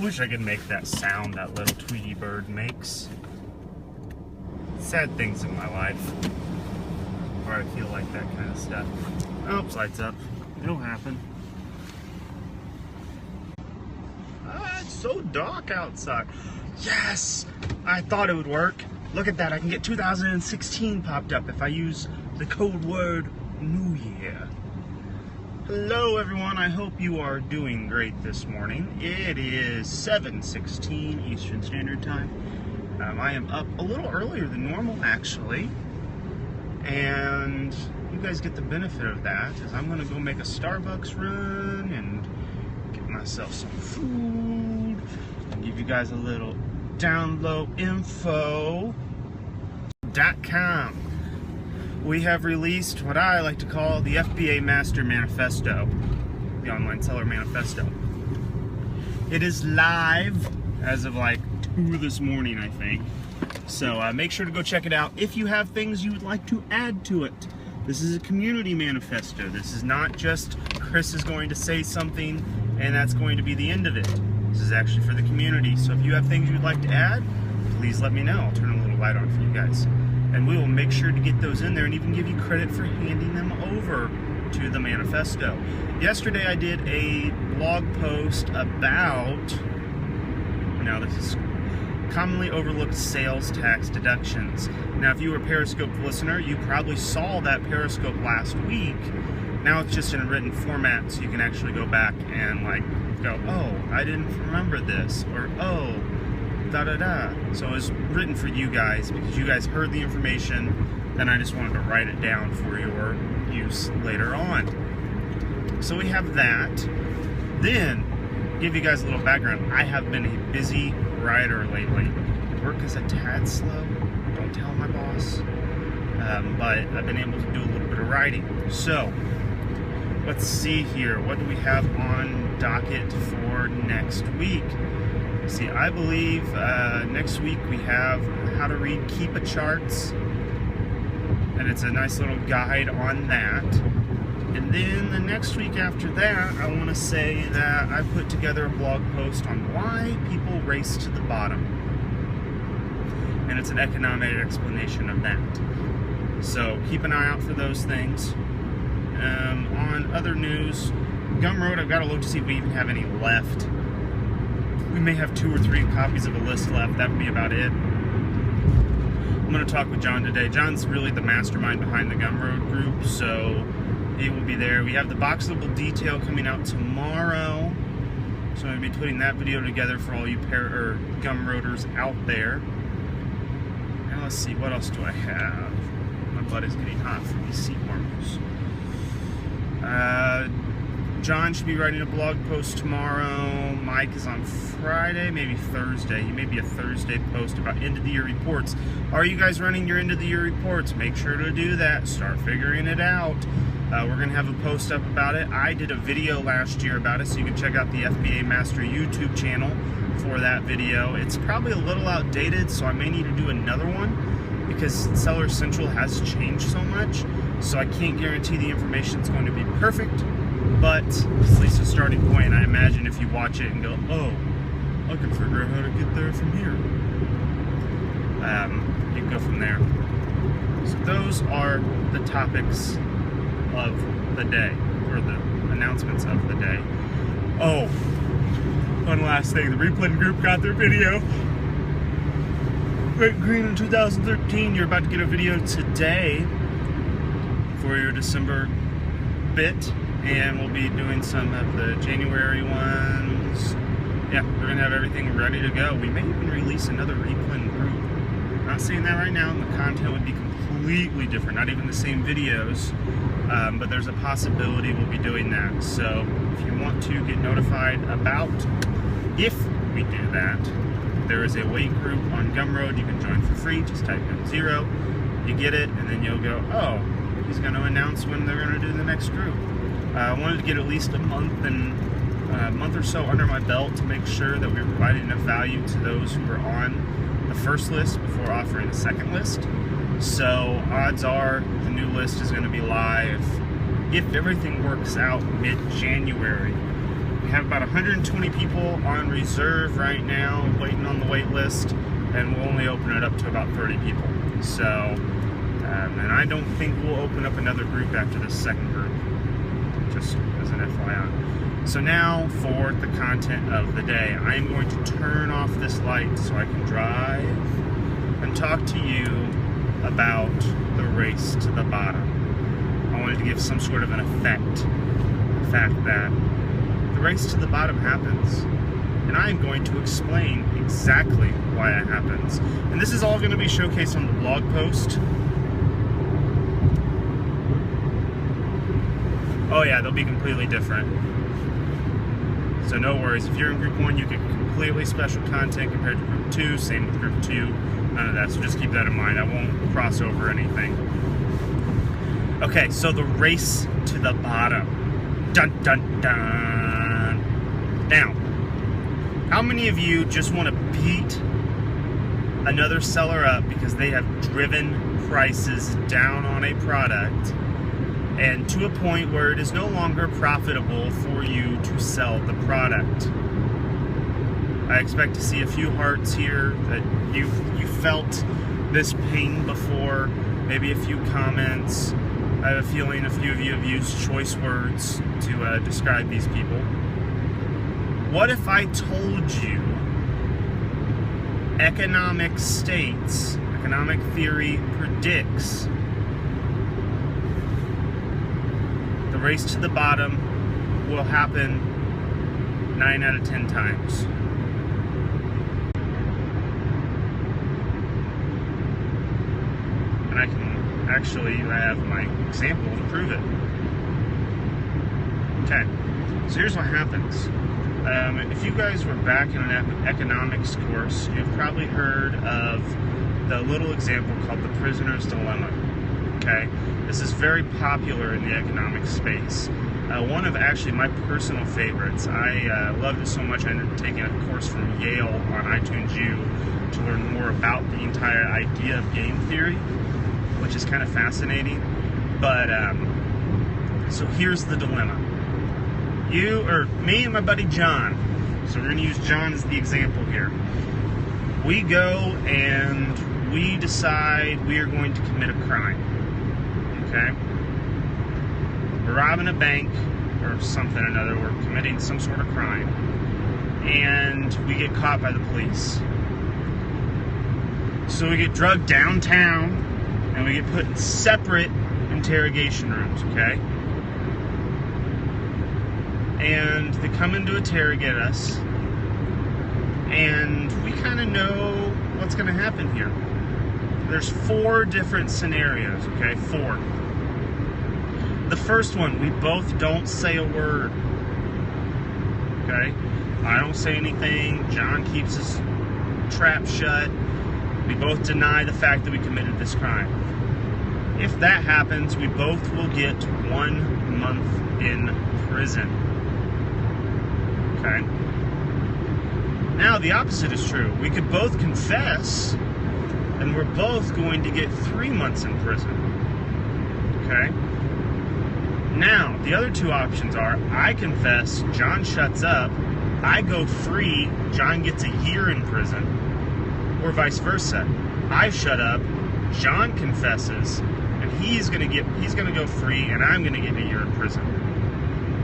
Wish I could make that sound that little Tweety bird makes. Sad things in my life, where I feel like that kind of stuff. Oops, lights up. It'll happen. It's so dark outside. Yes! I thought it would work. Look at that. I can get 2016 popped up if I use the code word New Year. Hello everyone, I hope you are doing great this morning. It is 7:16 Eastern Standard Time. I am up a little earlier than normal actually, and you guys get the benefit of that as I'm gonna go make a Starbucks run and get myself some food and give you guys a little download info.com. We have released what I like to call the FBA Master Manifesto, the Online Seller Manifesto. It is live as of like 2 this morning, I think. So make sure to go check it out if you have things you would like to add to it. This is a community manifesto. This is not just Chris is going to say something and that's going to be the end of it. This is actually for the community. So if you have things you would like to add, please let me know. I'll turn a little light on for you guys. And we will make sure to get those in there and even give you credit for handing them over to the manifesto. Yesterday I did a blog post about, now this is commonly overlooked sales tax deductions. Now if you were a Periscope listener, you probably saw that Periscope last week. Now it's just in a written format so you can actually go back and like go, oh, I didn't remember this, or oh, da-da-da. So it was written for you guys because you guys heard the information, then I just wanted to write it down for your use later on. So we have that. Then, give you guys a little background. I have been a busy writer lately. Work is a tad slow, don't tell my boss. But I've been able to do a little bit of writing. So, let's see here. What do we have on docket for next week? See, I believe next week we have how to read Keepa charts, and it's a nice little guide on that. And then the next week after that, I want to say that I put together a blog post on why people race to the bottom, and it's an economic explanation of that. So keep an eye out for those things. On other news, Gumroad, I've got to look to see if we even have any left. We may have 2 or 3 copies of a list left. That would be about it. I'm going to talk with John today. John's really the mastermind behind the Gumroad group, so he will be there. We have the Boxable Detail coming out tomorrow, so I'm going to be putting that video together for all you Gumroaders out there. And let's see, what else do I have? My butt is getting hot from these seat warmers. John should be writing a blog post tomorrow. Mike is on Friday, maybe Thursday. He may be a Thursday post about end of the year reports. Are you guys running your end of the year reports? Make sure to do that. Start figuring it out. We're going to have a post up about it. I did a video last year about it, so you can check out the FBA Master YouTube channel for that video. It's probably a little outdated, so I may need to do another one because Seller Central has changed so much. So I can't guarantee the information is going to be perfect. But it's at least a starting point. I imagine if you watch it and go, oh, I can figure out how to get there from here. You can go from there. So those are the topics of the day, or the announcements of the day. Oh, one last thing. The Replan group got their video. Great Green in 2013. You're about to get a video today for your December bit. And we'll be doing some of the January ones. Yeah, we're going to have everything ready to go. We may even release another Replan group. I'm not saying that right now, and the content would be completely different. Not even the same videos, but there's a possibility we'll be doing that. So if you want to get notified about if we do that, there is a wait group on Gumroad. You can join for free. Just type in 0. You get it, and then you'll go, oh, he's going to announce when they're going to do the next group. I wanted to get at least a month or so under my belt to make sure that we were providing enough value to those who were on the first list before offering a second list. So odds are the new list is going to be live, if everything works out, mid-January. We have about 120 people on reserve right now, waiting on the wait list, and we'll only open it up to about 30 people. So, and I don't think we'll open up another group after this second group, just as an FYI. So now for the content of the day. I am going to turn off this light so I can drive and talk to you about the race to the bottom. I wanted to give some sort of an effect, the fact that the race to the bottom happens. And I am going to explain exactly why it happens. And this is all going to be showcased on the blog post. Oh yeah, they'll be completely different. So no worries, if you're in group 1, you get completely special content compared to group 2, same with group 2, none of that, so just keep that in mind. I won't cross over anything. Okay, so the race to the bottom. Dun dun dun. Now, how many of you just want to beat another seller up because they have driven prices down on a product and to a point where it is no longer profitable for you to sell the product? I expect to see a few hearts here that you felt this pain before, maybe a few comments. I have a feeling a few of you have used choice words to describe these people. What if I told you economic states, economic theory predicts the race to the bottom will happen 9 out of 10 times? And I can actually, I have my example to prove it. Okay, so here's what happens. If you guys were back in an economics course, you've probably heard of the little example called the prisoner's dilemma. Okay, this is very popular in the economic space. One of actually my personal favorites. I loved it so much I ended up taking a course from Yale on iTunes U to learn more about the entire idea of game theory, which is kind of fascinating. But so here's the dilemma. Me and my buddy John, so we're going to use John as the example here. We go and we decide we are going to commit a crime. Okay? We're robbing a bank or something or another. We're committing some sort of crime. And we get caught by the police. So we get drugged downtown and we get put in separate interrogation rooms, okay? And they come in to interrogate us, and we kind of know what's going to happen here. There's 4 different scenarios, okay? 4. The first one, we both don't say a word, okay? I don't say anything. John keeps his trap shut. We both deny the fact that we committed this crime. If that happens, we both will get 1 month in prison. Okay. Now the opposite is true. We could both confess, and we're both going to get 3 months in prison. Okay. Now the other 2 options are: I confess, John shuts up, I go free, John gets a year in prison, or vice versa. I shut up, John confesses, and he's gonna go free, and I'm gonna get a year in prison.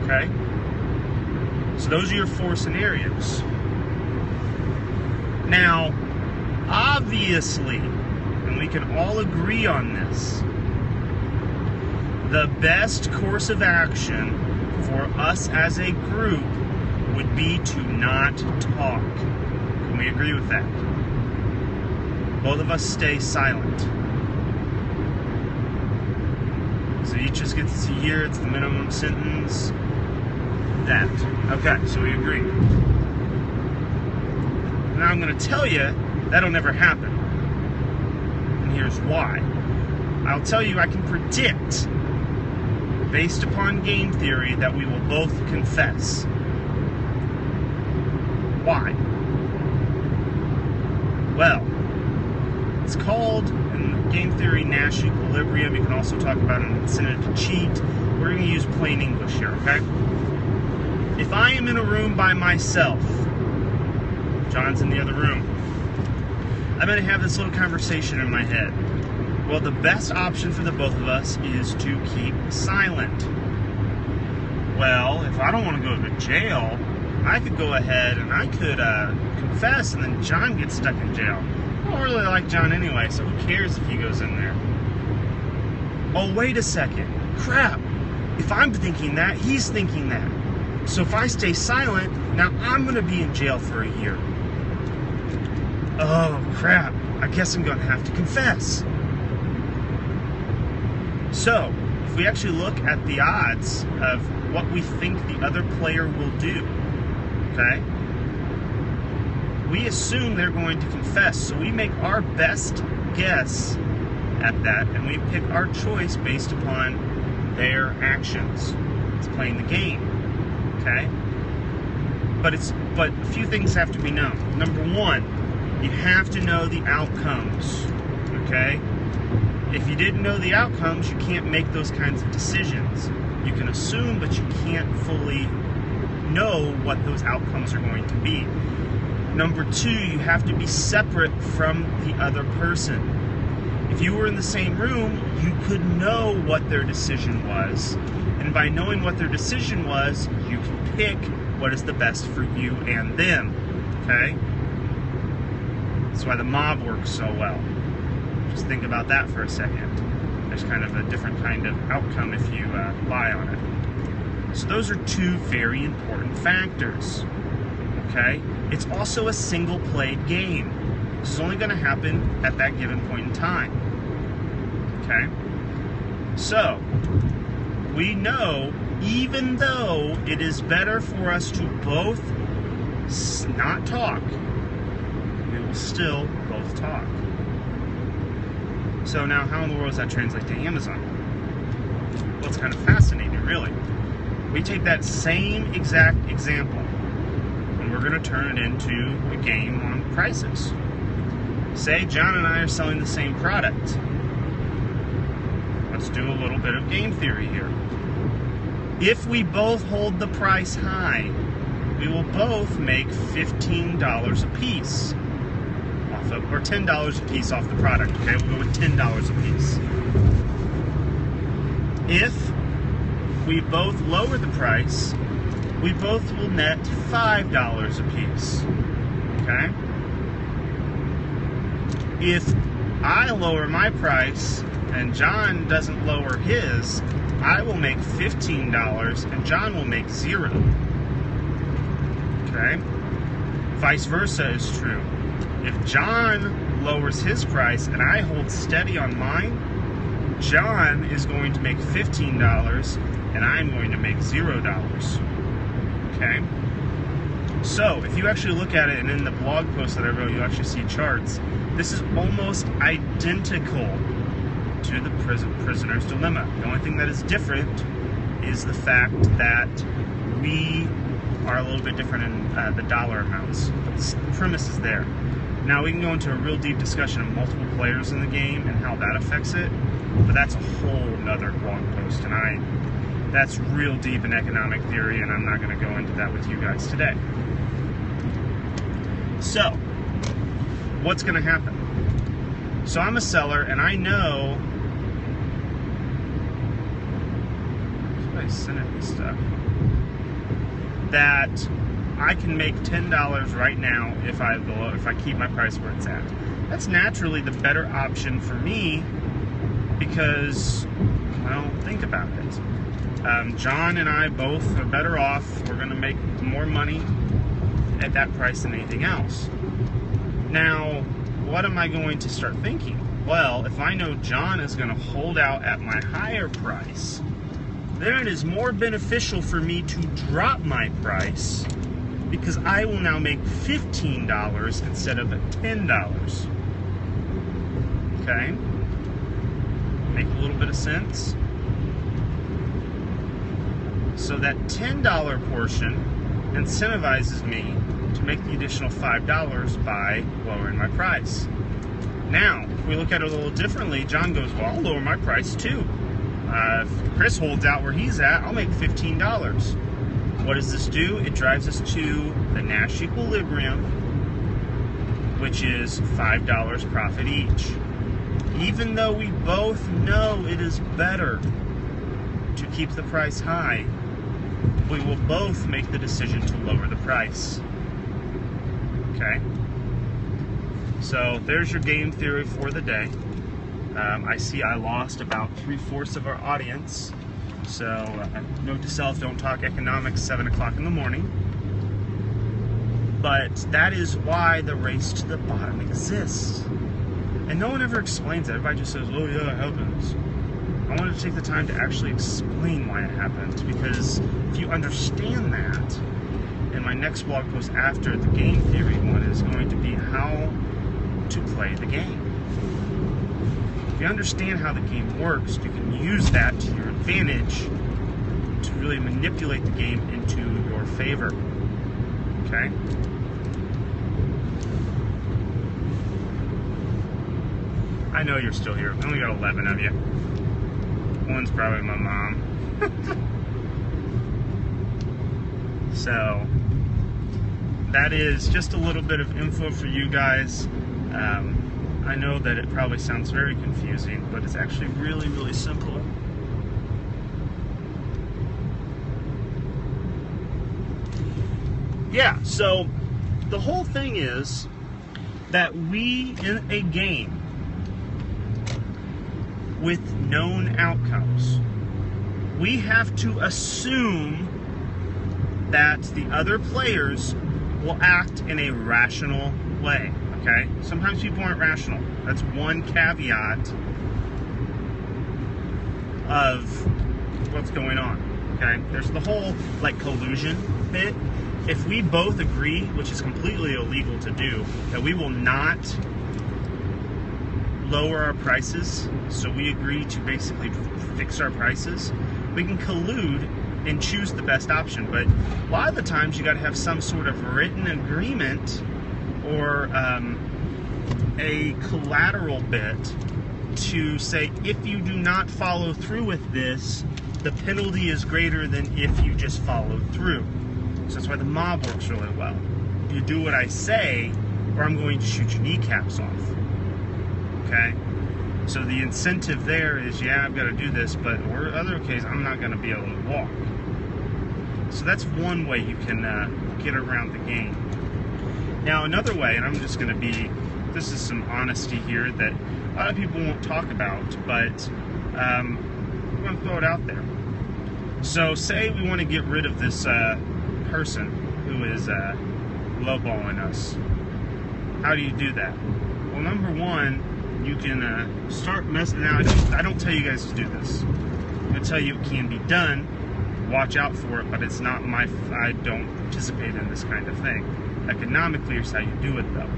Okay. So those are your 4 scenarios. Now, obviously, and we can all agree on this, the best course of action for us as a group would be to not talk. Can we agree with that? Both of us stay silent. So each just gets a year, it's the minimum sentence. That. Okay, so we agree. Now I'm going to tell you that'll never happen. And here's why. I'll tell you I can predict, based upon game theory, that we will both confess. Why? Well, it's called, in game theory, Nash equilibrium. You can also talk about an incentive to cheat. We're going to use plain English here, okay? If I am in a room by myself, John's in the other room, I'm going to have this little conversation in my head. Well, the best option for the both of us is to keep silent. Well, if I don't want to go to jail, I could go ahead and I could confess, and then John gets stuck in jail. I don't really like John anyway, so who cares if he goes in there? Oh, wait a second. Crap. If I'm thinking that, he's thinking that. So if I stay silent, now I'm going to be in jail for a year. Oh, crap. I guess I'm going to have to confess. So, if we actually look at the odds of what we think the other player will do, okay, we assume they're going to confess. So we make our best guess at that, and we pick our choice based upon their actions. It's playing the game, okay? But a few things have to be known. Number one, you have to know the outcomes, okay? If you didn't know the outcomes, you can't make those kinds of decisions. You can assume, but you can't fully know what those outcomes are going to be. Number two, you have to be separate from the other person. If you were in the same room, you could know what their decision was. And by knowing what their decision was, you can pick what is the best for you and them, okay? That's why the mob works so well. Just think about that for a second. There's kind of a different kind of outcome if you lie on it. So those are two very important factors, okay? It's also a single-played game. This is only going to happen at that given point in time, okay? So, we know, even though it is better for us to both not talk, we will still both talk. So now, how in the world does that translate to Amazon? Well, it's kind of fascinating, really. We take that same exact example, and we're going to turn it into a game on prices. Say John and I are selling the same product. Let's do a little bit of game theory here. If we both hold the price high, we will both make $15 a piece. Or $10 a piece off the product, okay? We'll go with $10 a piece. If we both lower the price, we both will net $5 a piece, okay? If I lower my price and John doesn't lower his, I will make $15 and John will make $0, okay? Vice versa is true. If John lowers his price and I hold steady on mine, John is going to make $15 and I'm going to make $0. Okay? So, if you actually look at it, and in the blog post that I wrote, you actually see charts, this is almost identical to the prisoner's dilemma. The only thing that is different is the fact that we are a little bit different in the dollar amounts. But the premise is there. Now we can go into a real deep discussion of multiple players in the game and how that affects it, but that's a whole nother blog post, and that's real deep in economic theory, and I'm not going to go into that with you guys today. So, what's going to happen? So I'm a seller, and I know somebody's sending me stuff that I can make $10 right now if I keep my price where it's at. That's naturally the better option for me because, well, think about it. John and I both are better off. We're going to make more money at that price than anything else. Now, what am I going to start thinking? Well, if I know John is going to hold out at my higher price, then it is more beneficial for me to drop my price because I will now make $15 instead of $10. Okay? Make a little bit of sense? So that $10 portion incentivizes me to make the additional $5 by lowering my price. Now, if we look at it a little differently, John goes, well, I'll lower my price too. If Chris holds out where he's at, I'll make $15. What does this do? It drives us to the Nash equilibrium, which is $5 profit each. Even though we both know it is better to keep the price high, we will both make the decision to lower the price. Okay? So there's your game theory for the day. I see I lost about 3/4 of our audience. So note to self, don't talk economics 7 o'clock in the morning. But that is why the race to the bottom exists. And no one ever explains it. Everybody just says, oh yeah, it happens. I wanted to take the time to actually explain why it happens, because if you understand that, and my next blog post after the game theory one is going to be how to play the game. If you understand how the game works, you can use that to your advantage to really manipulate the game into your favor. Okay? I know you're still here. I only got 11 of you. One's probably my mom. So, that is just a little bit of info for you guys. I know that it probably sounds very confusing, but it's actually really, really simple. Yeah, so the whole thing is that we, in a game with known outcomes, we have to assume that the other players will act in a rational way, okay? Sometimes people aren't rational. That's one caveat of what's going on, okay? There's the whole, like, collusion bit. If we both agree, which is completely illegal to do, that we will not lower our prices, so we agree to basically fix our prices, we can collude and choose the best option. But a lot of the times you got to have some sort of written agreement or a collateral bit to say, if you do not follow through with this, the penalty is greater than if you just follow through. So that's why the mob works really well. You do what I say, or I'm going to shoot your kneecaps off. Okay? So the incentive there is, yeah, I've got to do this, but in other cases, I'm not going to be able to walk. So that's one way you can get around the game. Now, another way, and I'm just going to be, this is some honesty here that a lot of people won't talk about, but I'm going to throw it out there. So say we want to get rid of this person who is lowballing us. How do you do that? Well, number one, you can start messing. Now, I don't tell you guys to do this. I'm going to tell you it can be done. Watch out for it, but it's not my. I don't participate in this kind of thing. Economically, here's how you do it, though.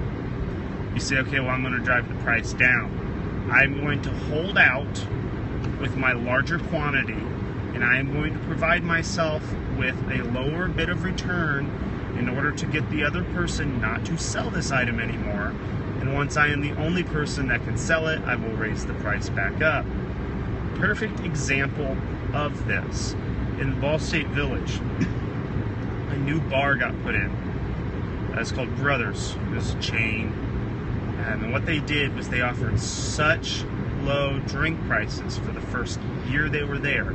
You say, okay, well, I'm going to drive the price down. I'm going to hold out with my larger quantity, and I am going to provide myself with a lower bit of return in order to get the other person not to sell this item anymore. And once I am the only person that can sell it, I will raise the price back up. Perfect example of this. In Ball State Village, a new bar got put in. It's called Brothers. It's a chain. And what they did was they offered such low drink prices for the first year they were there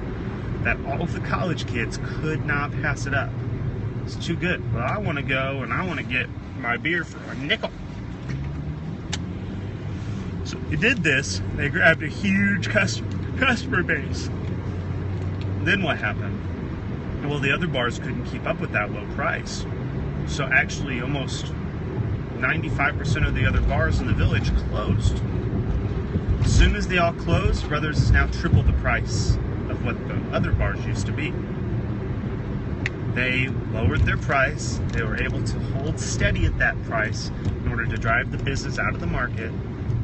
that all of the college kids could not pass it up. It's too good. Well, I want to go and I want to get my beer for a nickel. So they did this. They grabbed a huge customer base. Then what happened? Well, the other bars couldn't keep up with that low price. So actually almost 95% of the other bars in the village closed. As soon as they all closed, Brothers is now triple the price of what the other bars used to be. They lowered their price. They were able to hold steady at that price in order to drive the business out of the market.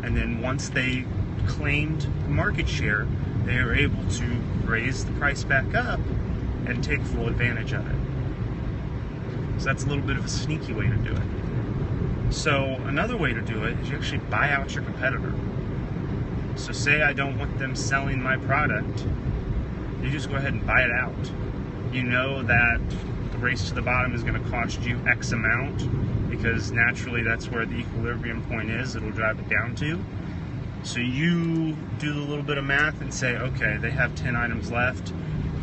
And then once they claimed market share, they were able to raise the price back up and take full advantage of it. So that's a little bit of a sneaky way to do it. So another way to do it is you actually buy out your competitor. So say I don't want them selling my product, you just go ahead and buy it out. You know that race to the bottom is going to cost you X amount, because naturally that's where the equilibrium point is. It'll drive it down to. So you do a little bit of math and say, okay, they have 10 items left.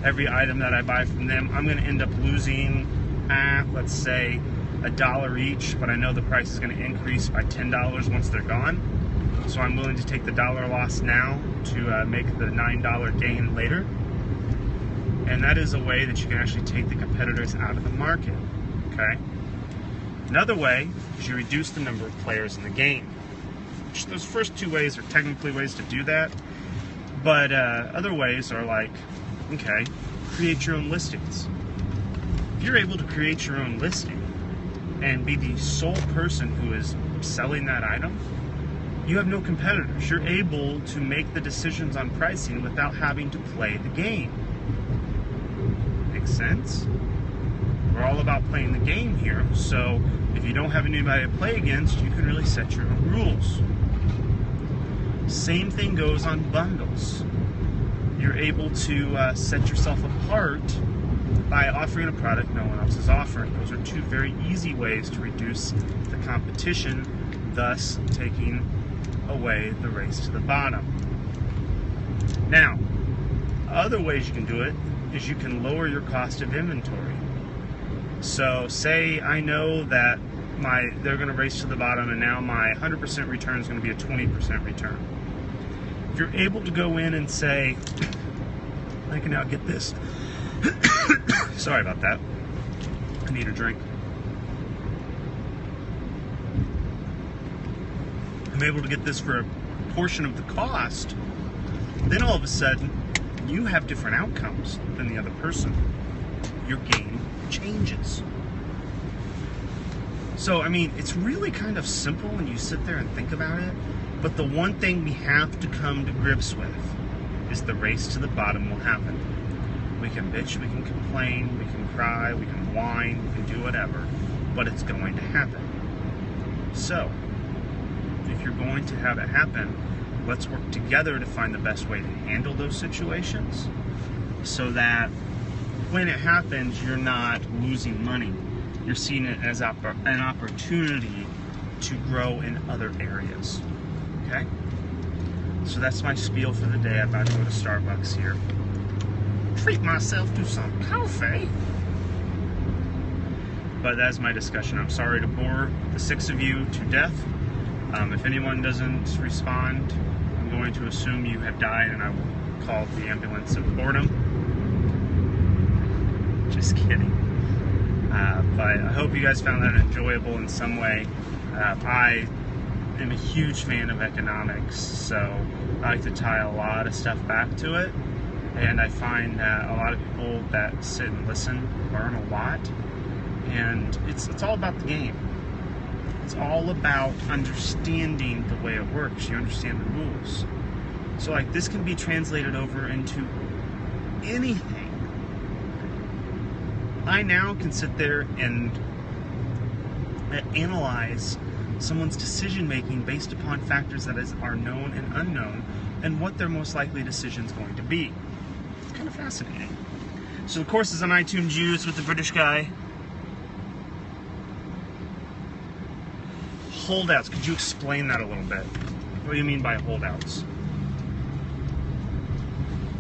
Every item that I buy from them, I'm going to end up losing, let's say, $1 each, but I know the price is going to increase by $10 once they're gone. So I'm willing to take the $1 loss now to make the $9 gain later. And that is a way that you can actually take the competitors out of the market, okay? Another way is you reduce the number of players in the game. Those first two ways are technically ways to do that, but other ways are like, okay, create your own listings. If you're able to create your own listing and be the sole person who is selling that item, you have no competitors. You're able to make the decisions on pricing without having to play the game. Makes sense? We're all about playing the game here, so if you don't have anybody to play against, you can really set your own rules. Same thing goes on bundles. You're able to set yourself apart by offering a product no one else is offering. Those are two very easy ways to reduce the competition, thus taking away the race to the bottom. Now, other ways you can do it is you can lower your cost of inventory. So say I know that they're going to race to the bottom, and now my 100% return is going to be a 20% return. If you're able to go in and say, I can now get this. Sorry about that. I need a drink. I'm able to get this for a portion of the cost. Then all of a sudden, you have different outcomes than the other person. Your game changes. So, I mean, it's really kind of simple when you sit there and think about it, but the one thing we have to come to grips with is the race to the bottom will happen. We can bitch, we can complain, we can cry, we can whine, we can do whatever, but it's going to happen. So, if you're going to have it happen, let's work together to find the best way to handle those situations so that when it happens, you're not losing money. You're seeing it as an opportunity to grow in other areas. Okay? So that's my spiel for the day. I'm about to go to Starbucks here. Treat myself to some coffee. But that's my discussion. I'm sorry to bore the 6 of you to death. If anyone doesn't respond, I'm going to assume you have died, and I will call the ambulance of boredom. Just kidding. But I hope you guys found that enjoyable in some way. I am a huge fan of economics, so I like to tie a lot of stuff back to it. And I find that a lot of people that sit and listen learn a lot. And it's all about the game. It's all about understanding the way it works. You understand the rules. So like this can be translated over into anything. I now can sit there and analyze someone's decision making based upon factors that are known and unknown, and what their most likely decision is going to be. It's kind of fascinating. So the course is on iTunes used with the British guy. Holdouts, could you explain that a little bit? What do you mean by holdouts?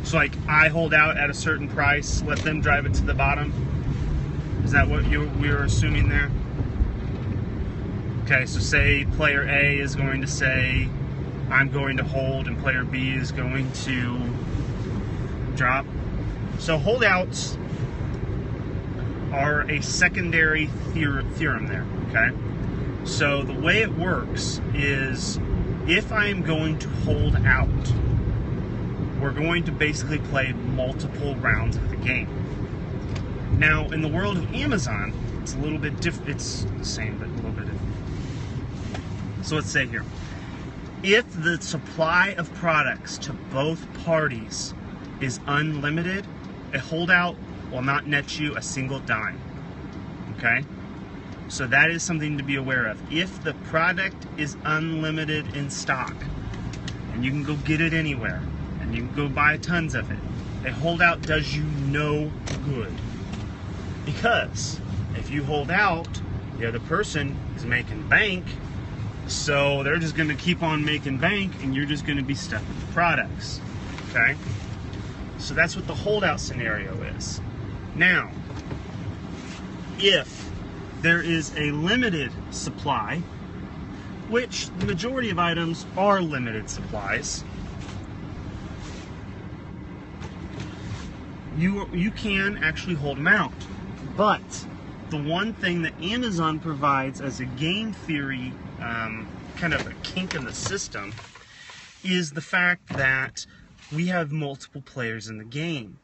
So like I hold out at a certain price, let them drive it to the bottom? Is that what we were assuming there? Okay, so say player A is going to say, I'm going to hold, and player B is going to drop. So holdouts are a secondary theorem there, okay? So the way it works is if I am going to hold out, we're going to basically play multiple rounds of the game. Now, in the world of Amazon, it's a little bit different. It's the same, but a little bit different. So let's say here, if the supply of products to both parties is unlimited, a holdout will not net you a single dime. Okay? So that is something to be aware of. If the product is unlimited in stock, and you can go get it anywhere, and you can go buy tons of it, a holdout does you no good. Because if you hold out, the other person is making bank, so they're just going to keep on making bank, and you're just going to be stuck with the products. Okay? So that's what the holdout scenario is. Now, if there is a limited supply, which the majority of items are limited supplies, you can actually hold them out. But the one thing that Amazon provides as a game theory kind of a kink in the system is the fact that we have multiple players in the game.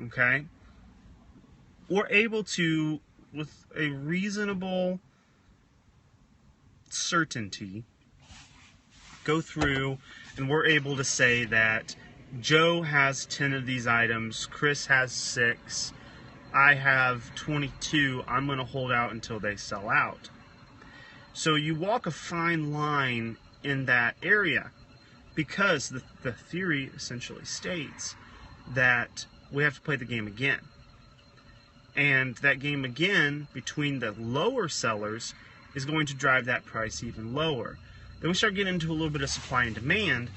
Okay? We're able to, with a reasonable certainty, go through and we're able to say that Joe has 10 of these items, Chris has 6, I have 22, I'm going to hold out until they sell out. So you walk a fine line in that area, because the theory essentially states that we have to play the game again. And that game again between the lower sellers is going to drive that price even lower. Then we start getting into a little bit of supply and demand,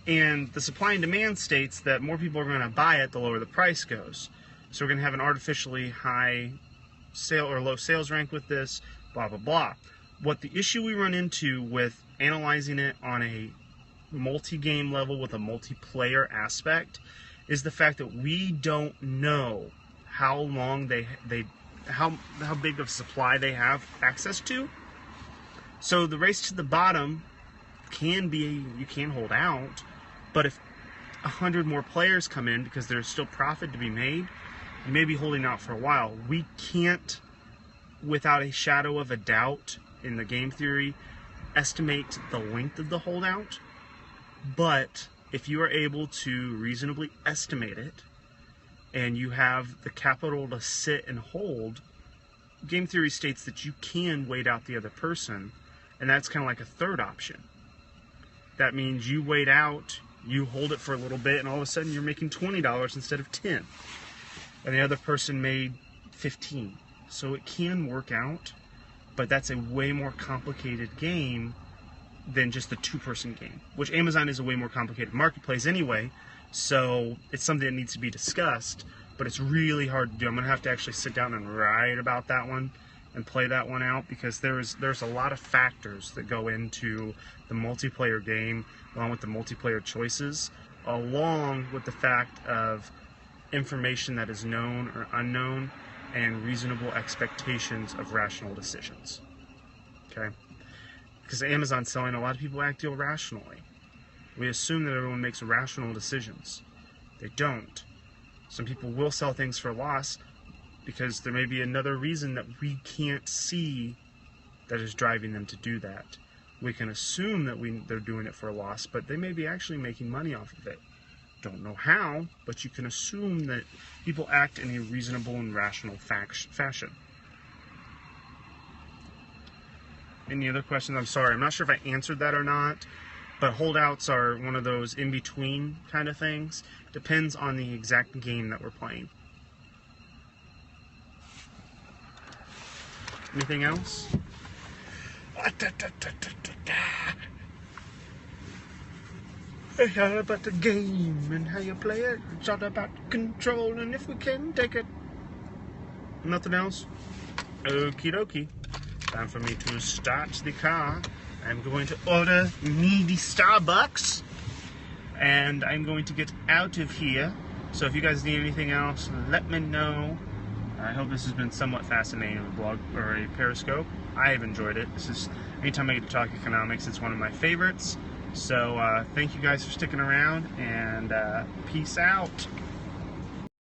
and the supply and demand states that more people are going to buy it the lower the price goes. So we're going to have an artificially high sale or low sales rank with this, blah, blah, blah. What the issue we run into with analyzing it on a multi-game level with a multiplayer aspect is the fact that we don't know how long how big of supply they have access to. So the race to the bottom can be, you can hold out, but if 100 more players come in because there's still profit to be made, you may be holding out for a while. We can't, without a shadow of a doubt in the game theory, estimate the length of the holdout, but if you are able to reasonably estimate it, and you have the capital to sit and hold, game theory states that you can wait out the other person, and that's kind of like a third option. That means you wait out, you hold it for a little bit, and all of a sudden you're making $20 instead of 10, and the other person made 15. So it can work out, but that's a way more complicated game than just the two-person game, which Amazon is a way more complicated marketplace anyway, so it's something that needs to be discussed, but it's really hard to do. I'm going to have to actually sit down and write about that one and play that one out, because there's a lot of factors that go into the multiplayer game, along with the multiplayer choices, along with the fact of information that is known or unknown, and reasonable expectations of rational decisions. Okay? Because Amazon's selling, a lot of people act irrationally. We assume that everyone makes rational decisions. They don't. Some people will sell things for a loss because there may be another reason that we can't see that is driving them to do that. We can assume that they're doing it for a loss, but they may be actually making money off of it. Don't know how, but you can assume that people act in a reasonable and rational fashion. Any other questions? I'm sorry, I'm not sure if I answered that or not, but holdouts are one of those in-between kind of things. Depends on the exact game that we're playing. Anything else? It's all about the game and how you play it. It's all about control and if we can take it. Nothing else? Okie dokie. Time for me to start the car. I'm going to order me the Starbucks, and I'm going to get out of here. So if you guys need anything else, let me know. I hope this has been somewhat fascinating of a blog or a Periscope. I have enjoyed it. This is, anytime I get to talk economics, it's one of my favorites. So thank you guys for sticking around, and peace out.